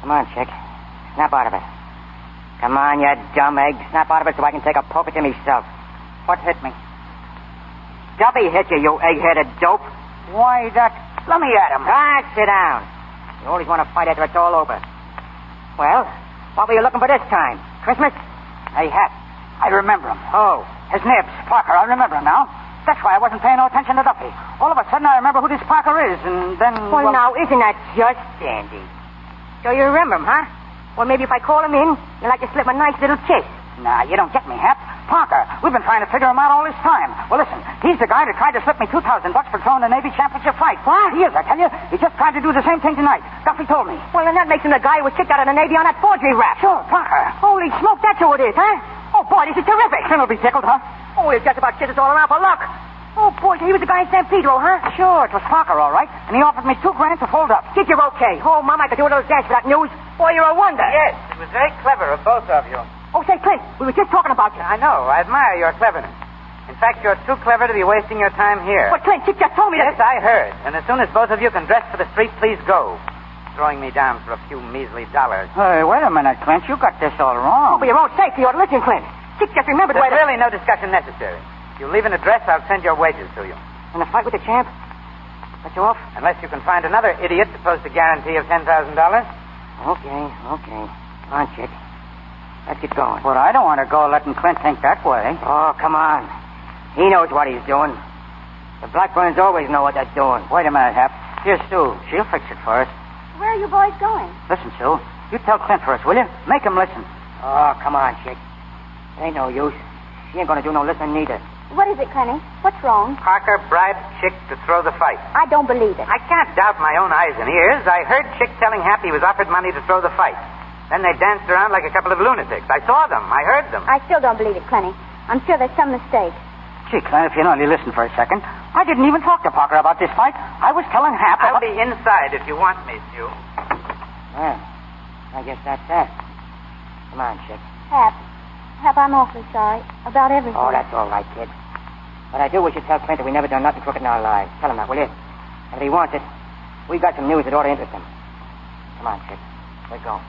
Come on, Chick. Snap out of it. Come on, you dumb egg. Snap out of it so I can take a poke at you myself. What hit me? Duffy hit you, you egg-headed dope. Why, let me at him. Sit down. You always want to fight after it's all over. Well, what were you looking for this time? Christmas? Hey, Hap, I remember him. Oh. His name's Parker. I remember him now. That's why I wasn't paying no attention to Duffy. All of a sudden, I remember who this Parker is, and then... Well, now, isn't that just dandy? So you remember him, huh? Well, maybe if I call him in, you'd like to slip him a nice little kiss. Nah, you don't get me, Hap. Parker. We've been trying to figure him out all this time. Well, listen, he's the guy that tried to slip me $2,000 for throwing the Navy championship fight. What? He is, I tell you. He just tried to do the same thing tonight. Duffy told me. Well, then that makes him the guy who was kicked out of the Navy on that forgery rap. Sure, Parker. Holy smoke, that's who it is, huh? Oh, boy, this is terrific. Clint will be tickled, huh? Oh, he's just about shit us all around for luck. Oh, boy, so he was the guy in San Pedro, huh? Sure, it was Parker, all right. And he offered me $2,000 to fold up. Kid, you're okay. Oh, Mom, I could do a little dance for that news. Boy, you're a wonder. Yes, it was very clever of both of you. Oh, say, Clint, we were just talking about you. I know. I admire your cleverness. In fact, you're too clever to be wasting your time here. But, Clint, Chick just told me Yes, that... I heard. And as soon as both of you can dress for the street, please go. Throwing me down for a few measly dollars. Hey, wait a minute, Clint. You got this all Oh, wrong. for your own sake, you ought to listen, Clint. Chick just remembered There's where really no discussion necessary. If you leave an address, I'll send your wages to you. In the fight with the champ? Let you off? Unless you can find another idiot to post a guarantee of $10,000. Okay. Come on, Chick. Let's get going. But I don't want to go letting Clint think that way. Oh, come on. He knows what he's doing. The Blackburns always know what they're doing. Wait a minute, Hap. Here's Sue. She'll fix it for us. Where are you boys going? Listen, Sue. You tell Clint for us, will you? Make him listen. Oh, come on, Chick. It ain't no use. She ain't gonna do no listening neither. What is it, Clenny? What's wrong? Parker bribed Chick to throw the fight. I don't believe it. I can't doubt my own eyes and ears. I heard Chick telling Hap he was offered money to throw the fight. Then they danced around like a couple of lunatics. I saw them. I heard them. I still don't believe it, Clenny. I'm sure there's some mistake. Gee, Clint, if you'll only listen for a second. I didn't even talk to Parker about this fight. I was telling Hap I'll about... be inside if you want me, Sue. Well, I guess that's that. Come on, Chick. Hap, I'm awfully sorry about everything. Oh, that's all right, kid. But I do wish you'd tell Clint that we never done nothing crooked in our lives. Tell him that, will you? And if he wants it, we got some news that ought to interest him. Come on, Chick. We're going.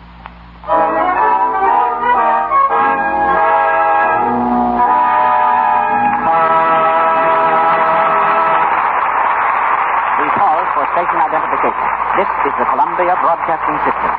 We pause for station identification. This is the Columbia Broadcasting System.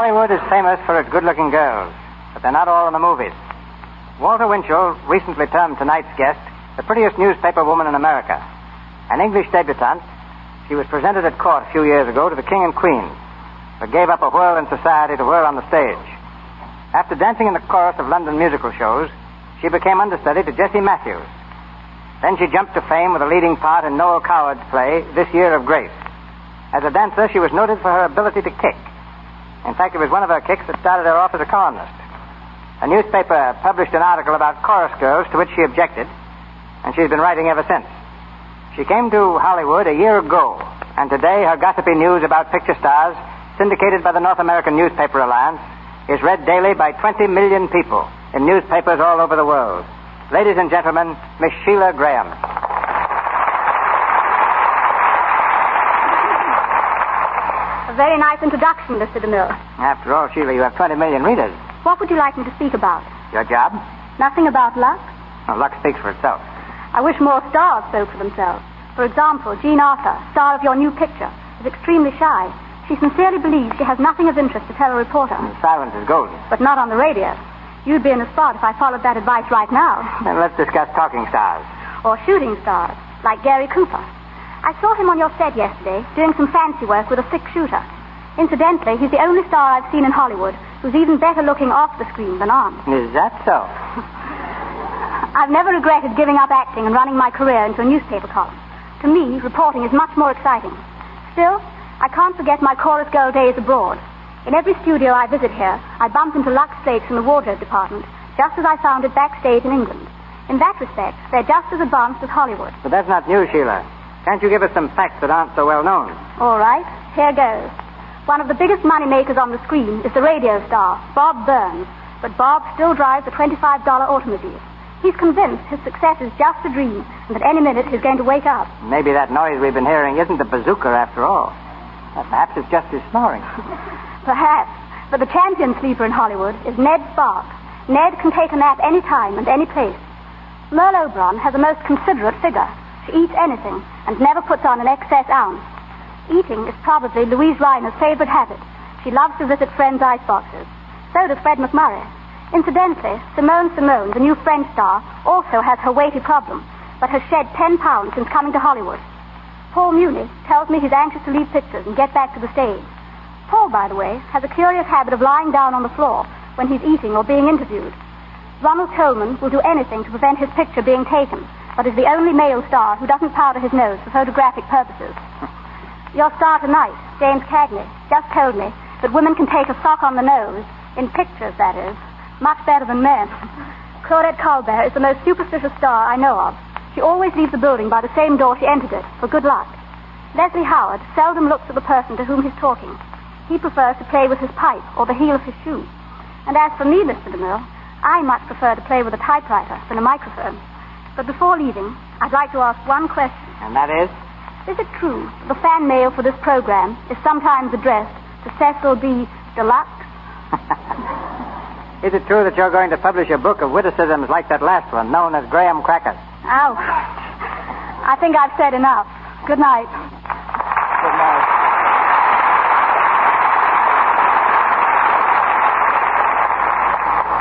Hollywood is famous for its good-looking girls, but they're not all in the movies. Walter Winchell recently termed tonight's guest the prettiest newspaper woman in America. An English debutante, she was presented at court a few years ago to the King and Queen, but gave up a whirl in society to whirl on the stage. After dancing in the chorus of London musical shows, she became understudy to Jessie Matthews. Then she jumped to fame with a leading part in Noel Coward's play, This Year of Grace. As a dancer, she was noted for her ability to kick. In fact, it was one of her kicks that started her off as a columnist. A newspaper published an article about chorus girls to which she objected, and she's been writing ever since. She came to Hollywood a year ago, and today her gossipy news about picture stars, syndicated by the North American Newspaper Alliance, is read daily by 20 million people in newspapers all over the world. Ladies and gentlemen, Miss Sheila Graham. A very nice introduction, Mr. DeMille. After all, Sheila, you have 20 million readers. What would you like me to speak about? Your job? Nothing about luck? Well, luck speaks for itself. I wish more stars spoke for themselves. For example, Jean Arthur, star of your new picture, is extremely shy. She sincerely believes she has nothing of interest to tell a reporter. Silence is golden. But not on the radio. You'd be in a spot if I followed that advice right now. Then let's discuss talking stars. Or shooting stars, like Gary Cooper. I saw him on your set yesterday, doing some fancy work with a six-shooter. Incidentally, he's the only star I've seen in Hollywood who's even better looking off the screen than on. Is that so? I've never regretted giving up acting and running my career into a newspaper column. To me, reporting is much more exciting. Still, I can't forget my chorus girl days abroad. In every studio I visit here, I bump into Lux Flakes in the wardrobe department, just as I found it backstage in England. In that respect, they're just as advanced as Hollywood. But that's not new, Sheila. Can't you give us some facts that aren't so well known? All right, here goes. One of the biggest money makers on the screen is the radio star, Bob Burns. But Bob still drives a $25 automobile. He's convinced his success is just a dream, and that any minute he's going to wake up. Maybe that noise we've been hearing isn't a bazooka after all. Perhaps it's just his snoring. Perhaps. But the champion sleeper in Hollywood is Ned Sparks. Ned can take a nap any time and any place. Merle Oberon has a most considerate figure. She eats anything and never puts on an excess ounce. Eating is probably Louise Reiner's favorite habit. She loves to visit friends' iceboxes. So does Fred McMurray. Incidentally, Simone, the new French star, also has her weighty problem, but has shed 10 pounds since coming to Hollywood. Paul Muni tells me he's anxious to leave pictures and get back to the stage. Paul, by the way, has a curious habit of lying down on the floor when he's eating or being interviewed. Ronald Colman will do anything to prevent his picture being taken, but is the only male star who doesn't powder his nose for photographic purposes. Your star tonight, James Cagney, just told me that women can take a sock on the nose, in pictures, that is, much better than men. Claudette Colbert is the most superstitious star I know of. She always leaves the building by the same door she entered it, for good luck. Leslie Howard seldom looks at the person to whom he's talking. He prefers to play with his pipe or the heel of his shoe. And as for me, Mr. DeMille, I much prefer to play with a typewriter than a microphone. But before leaving, I'd like to ask one question. And that is? Is it true that the fan mail for this program is sometimes addressed to Cecil B. Deluxe? Is it true that you're going to publish a book of witticisms like that last one, known as Graham Crackers? Ouch. I think I've said enough. Good night. Good night.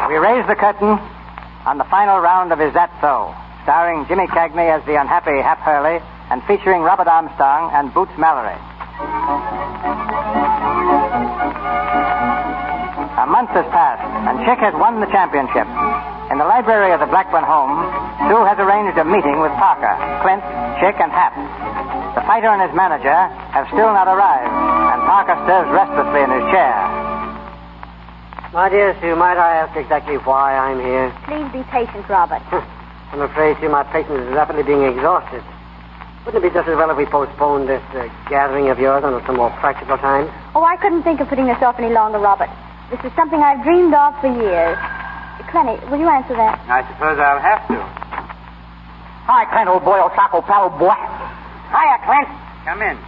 We raise the curtain on the final round of Is That So? Starring Jimmy Cagney as the unhappy Hap Hurley and featuring Robert Armstrong and Boots Mallory. A month has passed, and Chick has won the championship. In the library of the Blackburn home, Sue has arranged a meeting with Parker, Clint, Chick, and Hap. The fighter and his manager have still not arrived, and Parker stirs restlessly in his chair. My dear Sue, might I ask exactly why I'm here? Please be patient, Robert. I'm afraid, Sue, my patience is rapidly being exhausted. Wouldn't it be just as well if we postponed this gathering of yours until some more practical time? Oh, I couldn't think of putting this off any longer, Robert. This is something I've dreamed of for years. Clenny, will you answer that? I suppose I'll have to. Hi, Clint, old boy, old taco pal, old boy. Hiya, Clint. Come in.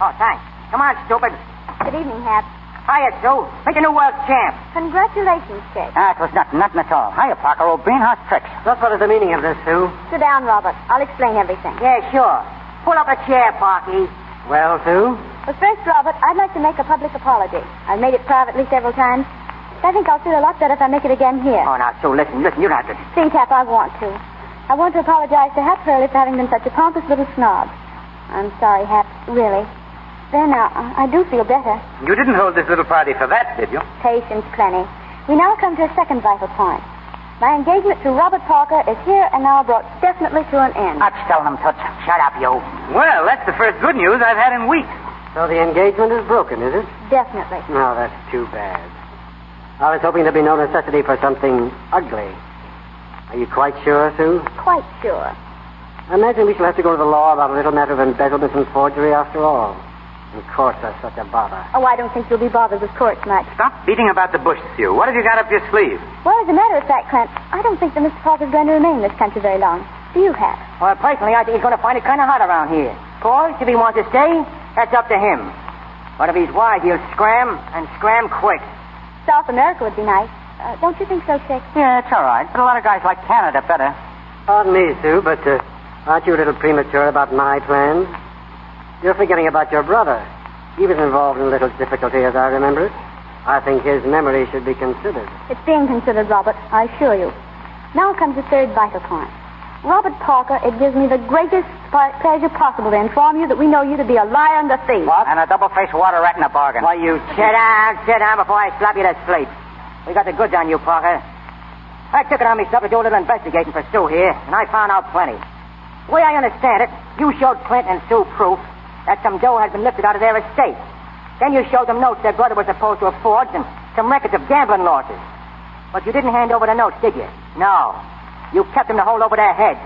Oh, thanks. Come on, stupid. Good evening, Hap. Hiya, Sue. Make a new world champ. Congratulations, Chick. It was nothing at all. Hiya, Parker, old bean, how's tricks? Just what is the meaning of this, Sue? Sit down, Robert. I'll explain everything. Yeah, sure. Pull up a chair, Parky. Well, Sue? But first, Robert, I'd like to make a public apology. I've made it privately several times. I think I'll feel a lot better if I make it again here. Oh, now, Sue, listen. You don't have to. Please, Hap, I want to. I want to apologize to Hap Hurley for having been such a pompous little snob. I'm sorry, Hap, really. There now, I do feel better. You didn't hold this little party for that, did you? Patience, Clenny. We now come to a second vital point. My engagement to Robert Parker is here and now brought definitely to an end. That's telling them, Toots. Shut up, you. Well, that's the first good news I've had in weeks. So the engagement is broken, is it? Definitely. No, that's too bad. I was hoping there'd be no necessity for something ugly. Are you quite sure, Sue? Quite sure. I imagine we shall have to go to the law about a little matter of embezzlement and forgery after all. And courts are such a bother. Oh, I don't think you'll be bothered with courts much. Stop beating about the bush, Sue. What have you got up your sleeve? Well, as a matter of fact, Clint, I don't think that Mr. Parker's going to remain in this country very long. Do you, Hap? Well, personally, I think he's going to find it kind of hot around here. Of course, if he wants to stay, that's up to him. But if he's wise, he'll scram, and scram quick. South America would be nice. Don't you think so, Chick? Yeah, it's all right. But a lot of guys like Canada better. Pardon me, Sue, but aren't you a little premature about my plans? You're forgetting about your brother. He was involved in a little difficulty, as I remember it. I think his memory should be considered. It's being considered, Robert, I assure you. Now comes the third vital point. Robert Parker, it gives me the greatest pleasure possible to inform you that we know you to be a liar and a thief. What? And a double-faced water rat in a bargain. Why, you sit down before I slap you to sleep. We got the goods on you, Parker. I took it on myself to do a little investigating for Sue here, and I found out plenty. The way I understand it, you showed Clint and Sue proof that some dough had been lifted out of their estate. Then you showed them notes their brother was supposed to have forged and some records of gambling losses. But you didn't hand over the notes, did you? No. You kept them to hold over their heads.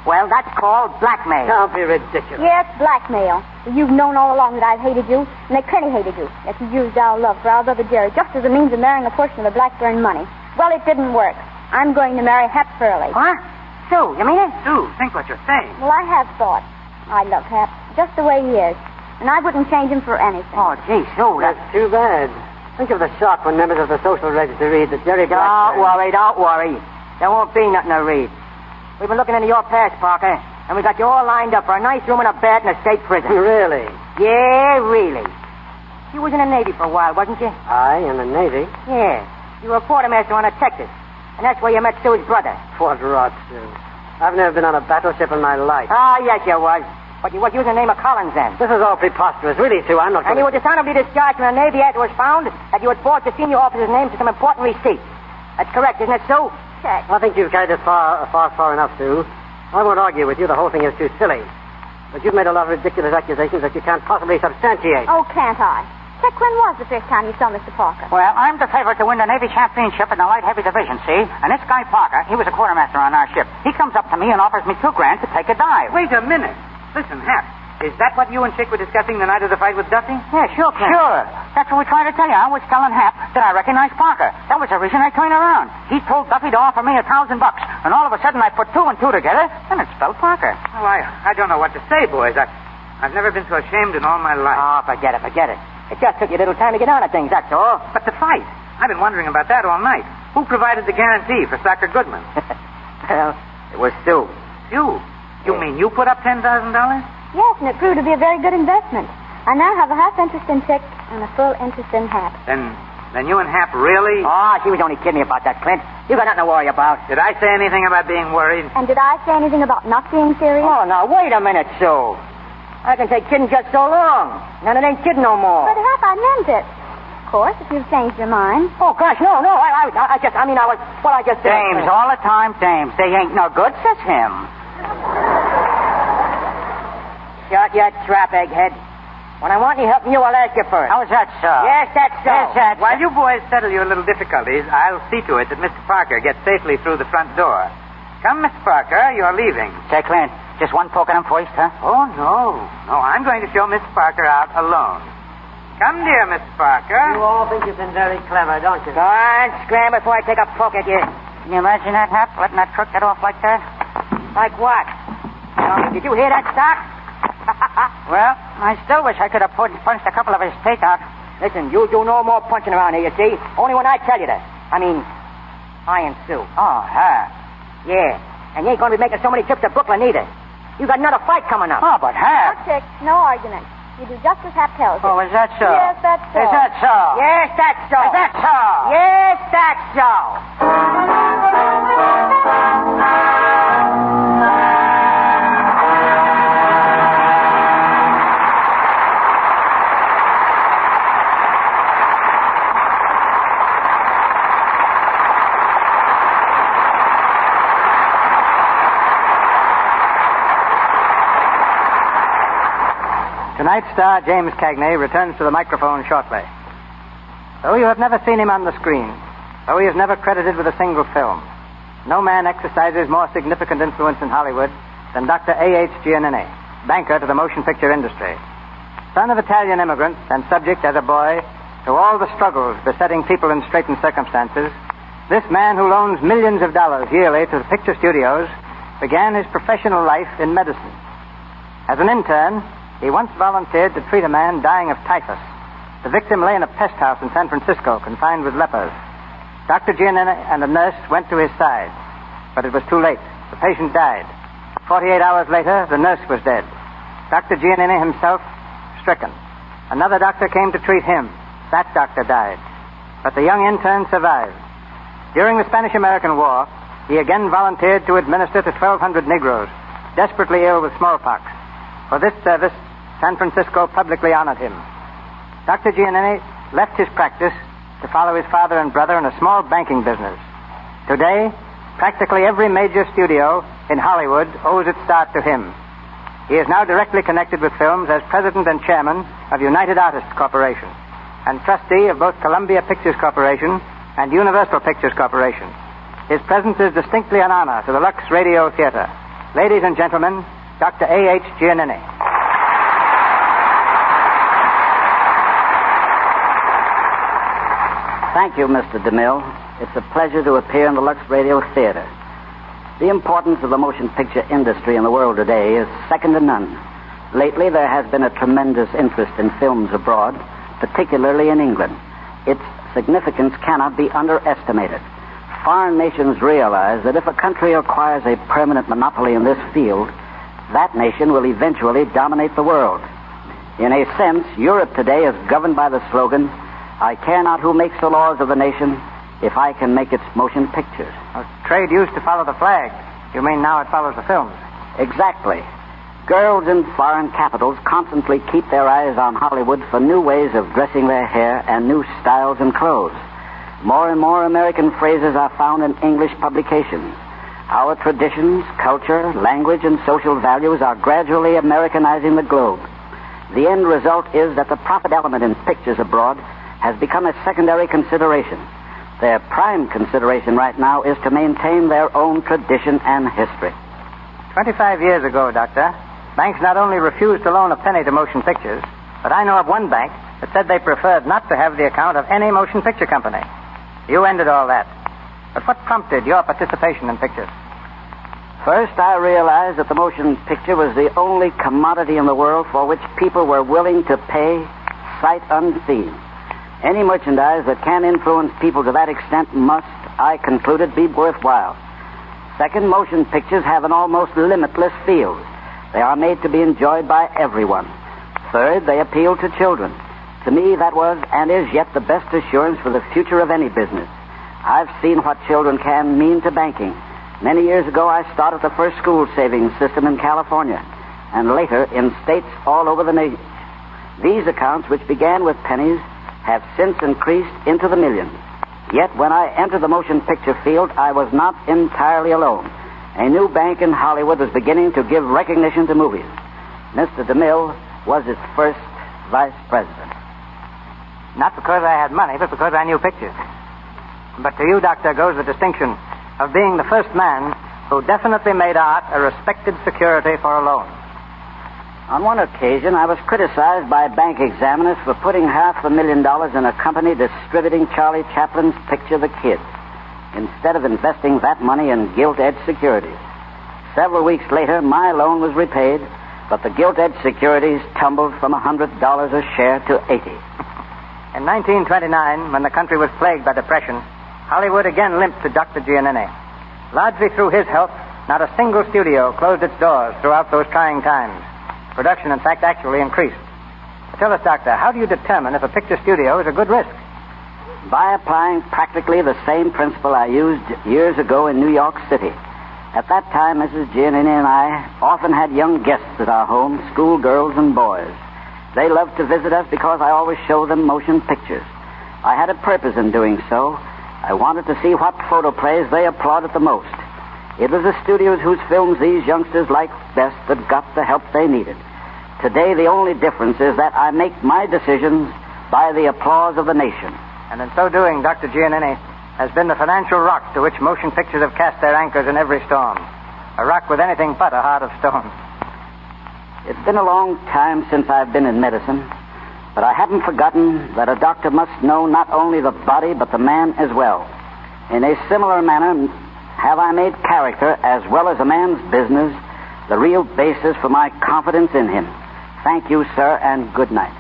Well, that's called blackmail. Don't be ridiculous. Yeah, it's blackmail. You've known all along that I've hated you, and that Kenny hated you. That you used our love for our brother Jerry just as a means of marrying a portion of the Blackburn money. Well, it didn't work. I'm going to marry Hap Hurley. Huh? Sue, you mean it? Sue, think what you're saying. Well, I have thought. I love Hap just the way he is, and I wouldn't change him for anything. Oh, gee, Sue, That's too bad. Think of the shock when members of the social register read that Jerry Blackburn... Don't worry. There won't be nothing to read. We've been looking into your past, Parker, and we got you all lined up for a nice room and a bed in a state prison. Really? Yeah, really. You was in the Navy for a while, wasn't you? I in the Navy? Yeah. You were a quartermaster on a Texas, and that's where you met Sue's brother. What rot, Sue. I've never been on a battleship in my life. Ah, yes, you was. But you was using the name of Collins then. This is all preposterous. Really, Sue, I'm not... And you were dishonorably discharged from the Navy after it was found that you had forged the senior officer's name to some important receipt. That's correct, isn't it, Sue? Check. I think you've carried it far enough, Sue. I won't argue with you. The whole thing is too silly. But you've made a lot of ridiculous accusations that you can't possibly substantiate. Oh, can't I? Check, when was the first time you saw Mr. Parker? Well, I'm the favorite to win the Navy championship in the light heavy division, see? And this guy Parker, he was a quartermaster on our ship. He comes up to me and offers me $2,000 to take a dive. Wait a minute. Listen, Hap, is that what you and Chick were discussing the night of the fight with Duffy? Yeah, sure, Clint. Sure. That's what we tried to tell you. I was telling Hap that I recognized Parker. That was the reason I turned around. He told Duffy to offer me $1,000, and all of a sudden I put two and two together, and it spelled Parker. Well, I don't know what to say, boys. I've never been so ashamed in all my life. Oh, forget it. It just took you a little time to get on to things, that's all. But the fight, I've been wondering about that all night. Who provided the guarantee for Slacker Goodman? Well, it was Sue. You? You mean you put up $10,000? Yes, and it proved to be a very good investment. I now have a half interest in Chick and a full interest in Hap. Then you and Hap really... Oh, she was only kidding me about that, Clint. You got nothing to worry about. Did I say anything about being worried? And did I say anything about not being serious? Oh, now, wait a minute, Sue. I can take kidding just so long. Then it ain't kidding no more. But Hap, I meant it. course, if you've changed your mind. Oh, gosh, no. I just did. Dames, all the time, dames. They ain't no good, says him. Shut your trap, egghead. When I want any help from you, I'll ask you first. How is that so? Yes, that's so. Yes, that's While you boys settle your little difficulties, I'll see to it that Mr. Parker gets safely through the front door. Come, Mr. Parker, you're leaving. Say, Clint, just one poke at him first, huh? Oh, no. No, I'm going to show Mr. Parker out alone. Come, dear Mr. Parker. You all think you've been very clever, don't you? Go on, scram before I take a poke at you. Can you imagine that, Hap? Letting that crook get off like that? Like what? Did you hear that, Doc? Well, I still wish I could have punched a couple of his teeth out. Listen, you do no more punching around here, you see? Only when I tell you to. I mean, I and Sue. Oh, Hap. Yeah, and you ain't going to be making so many trips to Brooklyn either. You got another fight coming up. Oh, but Hap. No, Chick, no argument. You do just as Hap tells you. Oh, is that so? Yes, that's so. Is that so? Yes, that's so. Is that so? Yes, that's so. Tonight's star, James Cagney, returns to the microphone shortly. Though you have never seen him on the screen, though he is never credited with a single film, no man exercises more significant influence in Hollywood than Dr. A.H. Giannini, banker to the motion picture industry. Son of Italian immigrants and subject as a boy to all the struggles besetting people in straitened circumstances, this man who loans millions of dollars yearly to the picture studios began his professional life in medicine. As an intern, he once volunteered to treat a man dying of typhus. The victim lay in a pest house in San Francisco, confined with lepers. Dr. Giannini and a nurse went to his side, but it was too late. The patient died. 48 hours later, the nurse was dead. Dr. Giannini himself stricken. Another doctor came to treat him. That doctor died. But the young intern survived. During the Spanish-American War, he again volunteered to administer to 1,200 Negroes, desperately ill with smallpox. For this service, San Francisco publicly honored him. Dr. Giannini left his practice to follow his father and brother in a small banking business. Today, practically every major studio in Hollywood owes its start to him. He is now directly connected with films as president and chairman of United Artists Corporation and trustee of both Columbia Pictures Corporation and Universal Pictures Corporation. His presence is distinctly an honor to the Lux Radio Theater. Ladies and gentlemen, Dr. A.H. Giannini. Thank you, Mr. DeMille. It's a pleasure to appear in the Lux Radio Theater. The importance of the motion picture industry in the world today is second to none. Lately, there has been a tremendous interest in films abroad, particularly in England. Its significance cannot be underestimated. Foreign nations realize that if a country acquires a permanent monopoly in this field, that nation will eventually dominate the world. In a sense, Europe today is governed by the slogan, "I care not who makes the laws of the nation, if I can make its motion pictures." Trade used to follow the flag. You mean now it follows the films? Exactly. Girls in foreign capitals constantly keep their eyes on Hollywood for new ways of dressing their hair and new styles and clothes. More and more American phrases are found in English publications. Our traditions, culture, language, and social values are gradually Americanizing the globe. The end result is that the profit element in pictures abroad has become a secondary consideration. Their prime consideration right now is to maintain their own tradition and history. 25 years ago, Doctor, banks not only refused to loan a penny to motion pictures, but I know of one bank that said they preferred not to have the account of any motion picture company. You ended all that. But what prompted your participation in pictures? First, I realized that the motion picture was the only commodity in the world for which people were willing to pay sight unseen. Any merchandise that can influence people to that extent must, I concluded, be worthwhile. Second, motion pictures have an almost limitless field. They are made to be enjoyed by everyone. Third, they appeal to children. To me, that was and is yet the best assurance for the future of any business. I've seen what children can mean to banking. Many years ago, I started the first school savings system in California, and later in states all over the nation. These accounts, which began with pennies, have since increased into the millions. Yet when I entered the motion picture field, I was not entirely alone. A new bank in Hollywood was beginning to give recognition to movies. Mr. DeMille was its first vice president. Not because I had money, but because I knew pictures. But to you, Doctor, goes the distinction of being the first man who definitely made art a respected security for a loan. On one occasion, I was criticized by bank examiners for putting $500,000 in a company distributing Charlie Chaplin's picture, The Kid, instead of investing that money in gilt-edged securities. Several weeks later, my loan was repaid, but the gilt-edged securities tumbled from $100 a share to $80. In 1929, when the country was plagued by depression, Hollywood again limped to Dr. Giannini. Largely through his help, not a single studio closed its doors throughout those trying times. Production, in fact, actually increased. Tell us, Doctor, how do you determine if a picture studio is a good risk? By applying practically the same principle I used years ago in New York City. At that time, Mrs. Giannini and I often had young guests at our home, schoolgirls and boys. They loved to visit us because I always showed them motion pictures. I had a purpose in doing so. I wanted to see what photoplays they applauded the most. It was the studios whose films these youngsters liked best that got the help they needed. Today, the only difference is that I make my decisions by the applause of the nation. And in so doing, Dr. Giannini has been the financial rock to which motion pictures have cast their anchors in every storm. A rock with anything but a heart of stone. It's been a long time since I've been in medicine, but I haven't forgotten that a doctor must know not only the body, but the man as well. In a similar manner, have I made character, as well as a man's business, the real basis for my confidence in him. Thank you, sir, and good night.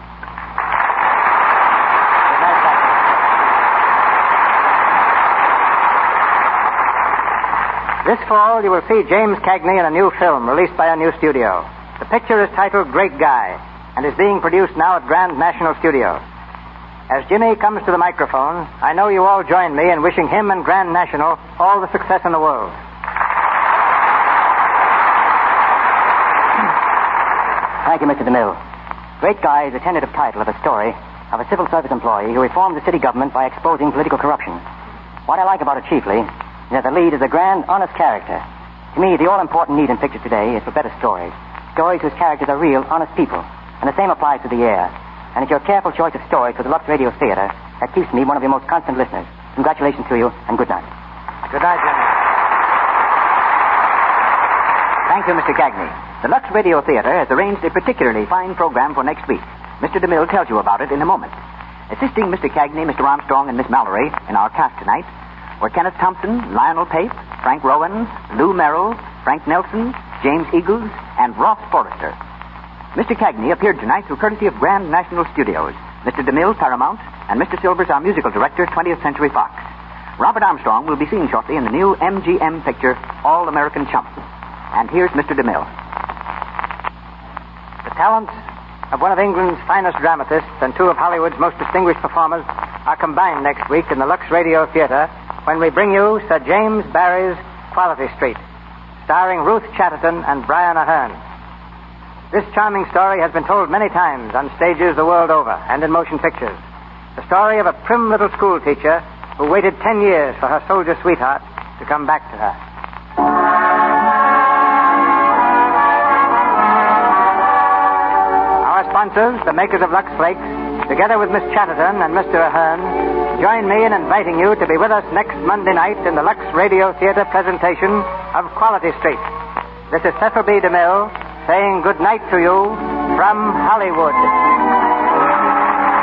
This fall, you will see James Cagney in a new film released by a new studio. The picture is titled Great Guy and is being produced now at Grand National Studios. As Jimmy comes to the microphone, I know you all join me in wishing him and Grand National all the success in the world. Thank you, Mr. DeMille. Great Guy is a tentative title of a story of a civil service employee who reformed the city government by exposing political corruption. What I like about it chiefly is that the lead is a grand, honest character. To me, the all-important need in pictures today is for better stories. Stories whose characters are real, honest people. And the same applies to the air. And it's your careful choice of stories for the Lux Radio Theater that keeps me one of your most constant listeners. Congratulations to you, and good night. Good night, Jimmy. Thank you, Mr. Cagney. The Lux Radio Theater has arranged a particularly fine program for next week. Mr. DeMille tells you about it in a moment. Assisting Mr. Cagney, Mr. Armstrong, and Miss Mallory in our cast tonight were Kenneth Thompson, Lionel Pape, Frank Rowan, Lou Merrill, Frank Nelson, James Eagles, and Ross Forrester. Mr. Cagney appeared tonight through courtesy of Grand National Studios, Mr. DeMille, Paramount, and Mr. Silvers, our musical director, 20th Century Fox. Robert Armstrong will be seen shortly in the new MGM picture, All American Chump. And here's Mr. DeMille. The talents of one of England's finest dramatists and two of Hollywood's most distinguished performers are combined next week in the Lux Radio Theater when we bring you Sir James Barrie's Quality Street, starring Ruth Chatterton and Brian Aherne. This charming story has been told many times on stages the world over and in motion pictures. The story of a prim little school teacher who waited 10 years for her soldier sweetheart to come back to her. Our sponsors, the makers of Lux Flakes, together with Miss Chatterton and Mr. Aherne, join me in inviting you to be with us next Monday night in the Lux Radio Theater presentation of Quality Street. This is Cecil B. DeMille saying good night to you from Hollywood.